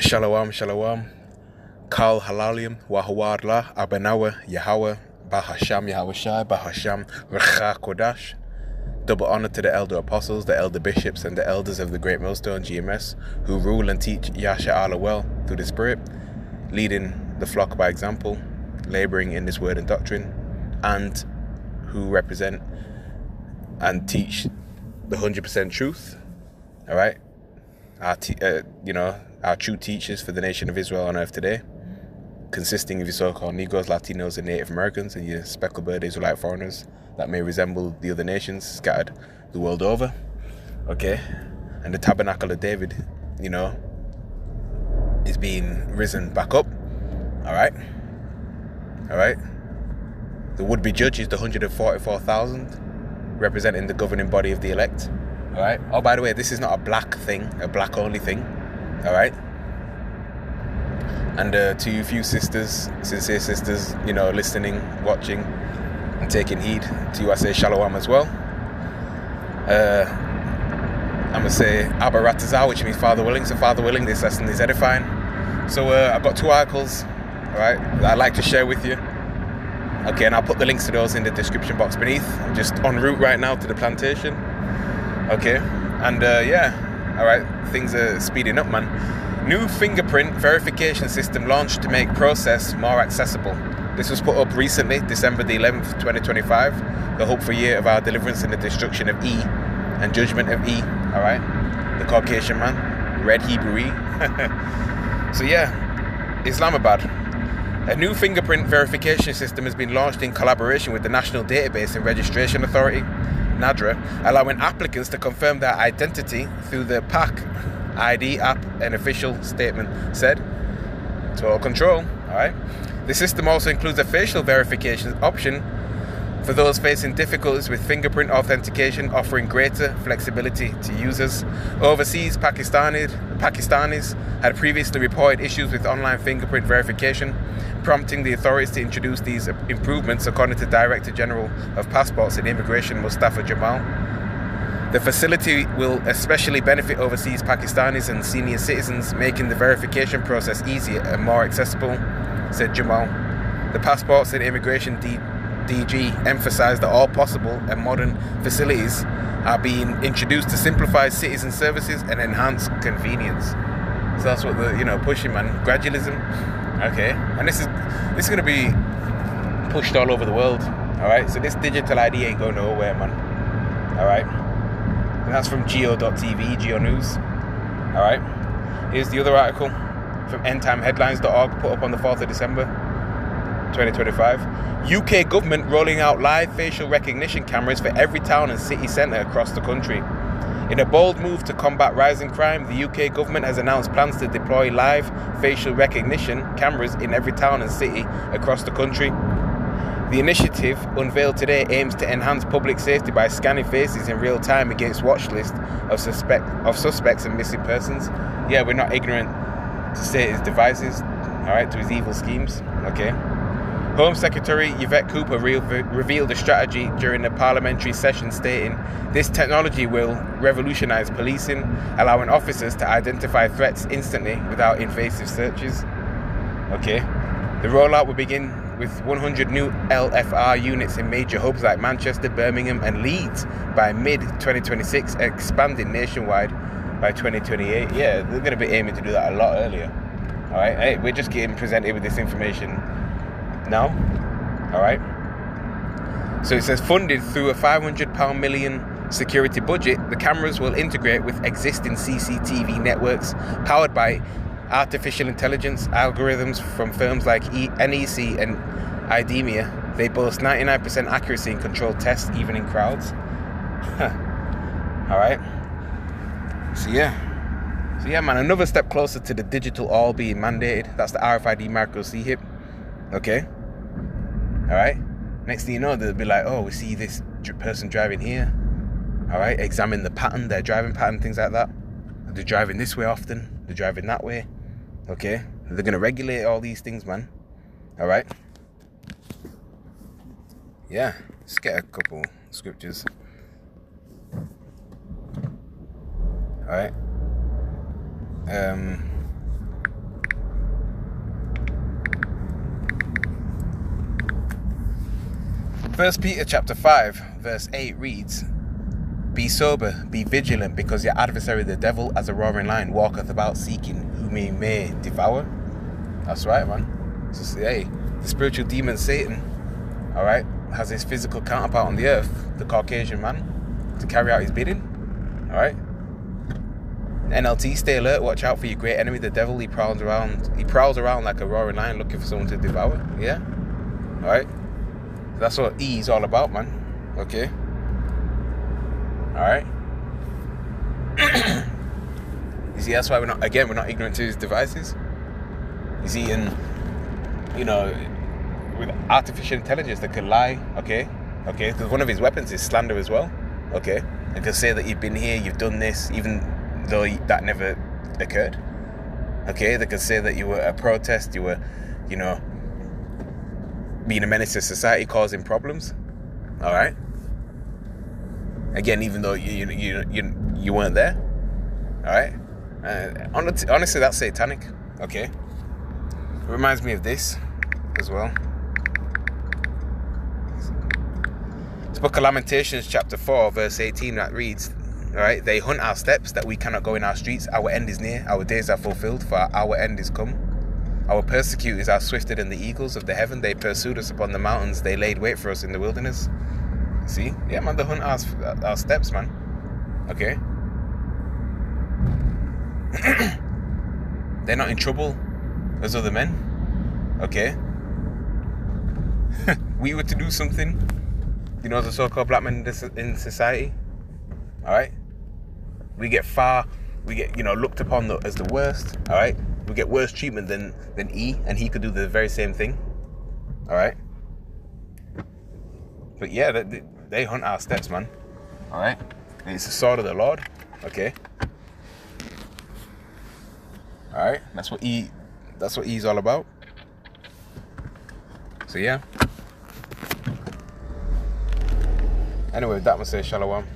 Shalom, shalom. Kal halalium, wahawad la, abanawa, Yahweh, Bahasham, Yahweh Shai, Bahasham, Recha Kodash. Double honor to the elder apostles, the elder bishops, and the elders of the Great Millstone, GMS, who rule and teach Yasha Allah well through the Spirit, leading the flock by example, laboring in this word and doctrine, and who represent and teach the 100% truth. All right, our true teachers for the nation of Israel on earth today, consisting of your so-called Negroes, Latinos, and Native Americans, and your speckled-bird Israelite foreigners that may resemble the other nations scattered the world over. Okay, and the tabernacle of David, is being risen back up. All right. The would-be judge is the 144,000, representing the governing body of the elect. All right. Oh, by the way, this is not a black thing, a black-only thing. All right. And to you few sisters, sincere sisters, listening, watching, and taking heed, to you I say shalom as well. I'm going to say Abba Ratazah, which means Father willing. So Father willing, this lesson is edifying. So I've got 2 articles, all right, that I'd like to share with you. Okay, and I'll put the links to those in the description box beneath. I'm just en route right now to the plantation. Okay, and all right, things are speeding up, man. New fingerprint verification system launched to make process more accessible. This was put up recently, December the 11th, 2025. The hope for year of our deliverance and the destruction of E and judgment of E. All right, the Caucasian man, Red Hebrew E. So Islamabad. A new fingerprint verification system has been launched in collaboration with the National Database and Registration Authority, NADRA, allowing applicants to confirm their identity through the PAC ID app, an official statement said. Total control, all right? The system also includes a facial verification option for those facing difficulties with fingerprint authentication, offering greater flexibility to users. Overseas, Pakistanis had previously reported issues with online fingerprint verification, prompting the authorities to introduce these improvements, according to Director General of Passports and Immigration, Mustafa Jamal. The facility will especially benefit overseas Pakistanis and senior citizens, making the verification process easier and more accessible, said Jamal. The Passports and Immigration DG emphasized that all possible and modern facilities are being introduced to simplify citizen services and enhance convenience. So that's what the pushing, man. Gradualism. Okay, and this is going to be pushed all over the world. All right, so this digital ID ain't going nowhere, man. All right, and that's from geo.tv, Geo News. All right, here's the other article from endtimeheadlines.org, put up on the 4th of December 2025. UK government rolling out live facial recognition cameras for every town and city centre across the country. In a bold move to combat rising crime, the UK government has announced plans to deploy live facial recognition cameras in every town and city across the country. The initiative, unveiled today, aims to enhance public safety by scanning faces in real time against watch lists of suspects and missing persons. Yeah, we're not ignorant to Satan's devices, all right, to his evil schemes. Okay. Home Secretary Yvette Cooper revealed a strategy during the parliamentary session, stating, "This technology will revolutionise policing, allowing officers to identify threats instantly without invasive searches." Okay. The rollout will begin with 100 new LFR units in major hubs like Manchester, Birmingham and Leeds by mid-2026, expanding nationwide by 2028. Yeah, they're going to be aiming to do that a lot earlier. All right. Hey, we're just getting presented with this information now. All right. So it says, funded through a £500 million security budget, the cameras will integrate with existing CCTV networks powered by artificial intelligence algorithms from firms like NEC and IDEMIA. They boast 99% accuracy in controlled tests, even in crowds. All right. So yeah, man, another step closer to the digital all being mandated. That's the RFID micro C-HIP. Okay. All right. Next thing you know, they'll be like, oh, we see this person driving here. All right. Examine the pattern, their driving pattern, things like that. They're driving this way often. They're driving that way. Okay. They're going to regulate all these things, man. All right. Yeah. Let's get a couple scriptures. All right. First Peter chapter 5 verse 8 reads, "Be sober, be vigilant, because your adversary the devil, as a roaring lion, walketh about seeking whom he may devour." That's right, man. So, hey, the spiritual demon Satan, all right, has his physical counterpart on the earth, the Caucasian man, to carry out his bidding. All right. NLT, stay alert. Watch out for your great enemy, the devil. He prowls around like a roaring lion, looking for someone to devour. Yeah. All right. That's what E is all about, man. Okay. All right. You see, that's why we're not ignorant to his devices. You see, with artificial intelligence that can lie, okay, because one of his weapons is slander as well, okay, and can say that you've been here, you've done this, even though that never occurred, okay. They can say that you were at a protest, you were, being a menace to society, causing problems, all right. Again, even though you weren't there, all right. Honestly, that's satanic, okay. It reminds me of this as well. It's Book of Lamentations chapter 4 verse 18 that reads, all right, "They hunt our steps that we cannot go in our streets. Our end is near, our days are fulfilled, for our end is come. Our persecutors are swifter than the eagles of the heaven. They pursued us upon the mountains. They laid wait for us in the wilderness." See? Yeah, man, they hunt our steps, man. Okay? They're not in trouble as other men. Okay? We were to do something, the so-called black men in society. All right? We get looked upon as the worst. All right? We get worse treatment than E, and he could do the very same thing. All right? But yeah, they hunt our steps, man. All right? And it's the sword of the Lord. Okay? All right? That's what E's all about. So yeah. Anyway, with that, I'm going to say shalom.